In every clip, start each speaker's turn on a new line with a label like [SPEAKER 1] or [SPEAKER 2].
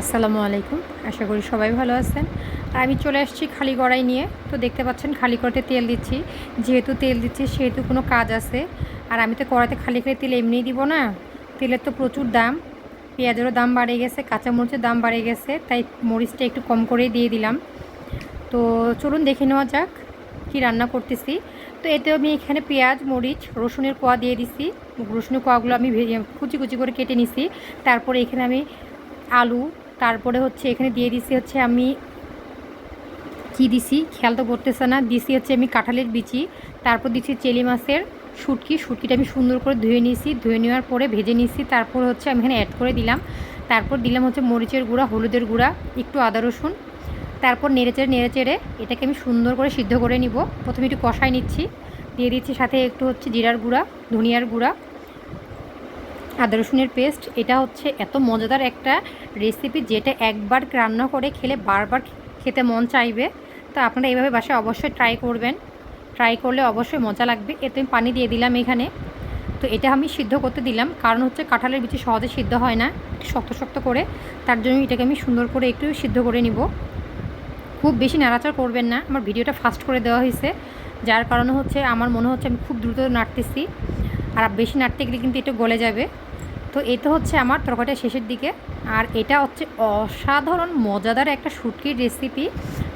[SPEAKER 1] আসসালামু আলাইকুম। আশা করি সবাই ভালো আছেন। আর আমি চলে আসছি খালি কড়াই নিয়ে। তো দেখতে পাচ্ছেন খালি কড়াইতে তেল দিচ্ছি। যেহেতু তেল দিচ্ছি সেহেতু কোনো কাজ আছে। আর আমি তো কড়াইতে খালি তেল এমনিই দিব না। তেলের তো প্রচুর দাম। পেঁয়াজেরও দাম বাড়ে গেছে, কাঁচামরিচের দাম বাড়ে গেছে। তাই মরিচটা একটু কম করেই দিয়ে দিলাম। তো চলুন দেখে নেওয়া যাক কি রান্না করতেছি। তো এতে আমি এখানে পেঁয়াজ, মরিচ, রসুনের কোয়া দিয়ে দিছি। রসুনের কোয়াগুলো আমি কুচি কুচি করে কেটে নিছি। তারপরে এখানে আমি আলু, তারপরে হচ্ছে এখানে দিয়ে দিছি হচ্ছে আমি কি দিছি খেয়াল তো করতেছে না, দিছি হচ্ছে আমি কাঁঠালের বিচি। তারপর দিচ্ছি চেলি মাছের শুটকিটা আমি সুন্দর করে ধুয়ে নিয়েছি। ধুয়ে নেওয়ার পরে ভেজে নিয়েছি। তারপর হচ্ছে আমি এখানে অ্যাড করে দিলাম। তারপর দিলাম হচ্ছে মরিচের গুঁড়া, হলুদের গুঁড়া, একটু আদা রসুন। তারপর নেড়ে চেড়ে এটাকে আমি সুন্দর করে সিদ্ধ করে নিব। প্রথমে একটু কষাই নিচ্ছি। দিয়ে দিচ্ছি সাথে একটু হচ্ছে জিরার গুঁড়া, ধনিয়ার গুঁড়া, আদা রসুনের পেস্ট। এটা হচ্ছে এত মজাদার একটা রেসিপি যেটা একবার রান্না করে খেলে বারবার খেতে মন চাইবে। তো আপনারা এইভাবে বাসায় অবশ্যই ট্রাই করবেন। ট্রাই করলে অবশ্যই মজা লাগবে। এতে আমি পানি দিয়ে দিলাম এখানে। তো এটা আমি সিদ্ধ করতে দিলাম, কারণ হচ্ছে কাঁঠালের বিচি সহজে সিদ্ধ হয় না, একটু শক্ত শক্ত করে। তার জন্য এটাকে আমি সুন্দর করে একটু সিদ্ধ করে নিব। খুব বেশি নাড়াচাড়া করবেন না, আমার ভিডিওটা ফাস্ট করে দেওয়া হয়েছে, যার কারণে হচ্ছে আমার মনে হচ্ছে আমি খুব দ্রুত নাড়তেছি। আর বেশি নাড়তে গেলে কিন্তু এটা গলে যাবে। তো এটা হচ্ছে আমার তরকারিটা শেষের দিকে। আর এটা হচ্ছে অসাধারণ মজাদার একটা শুটকির রেসিপি,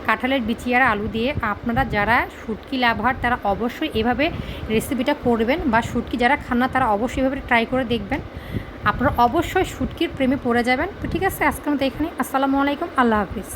[SPEAKER 1] কাঁঠালের বিচি আর আলু দিয়ে। আপনারা যারা শুটকি লাভার তারা অবশ্যই এভাবে রেসিপিটা করবেন, বা শুটকি যারা খান না তারা অবশ্যই এভাবে ট্রাই করে দেখবেন। আপনারা অবশ্যই শুটকির প্রেমে পড়ে যাবেন। তো ঠিক আছে, আজকের মতো এখানে। আসসালামু আলাইকুম, আল্লাহ হাফিজ।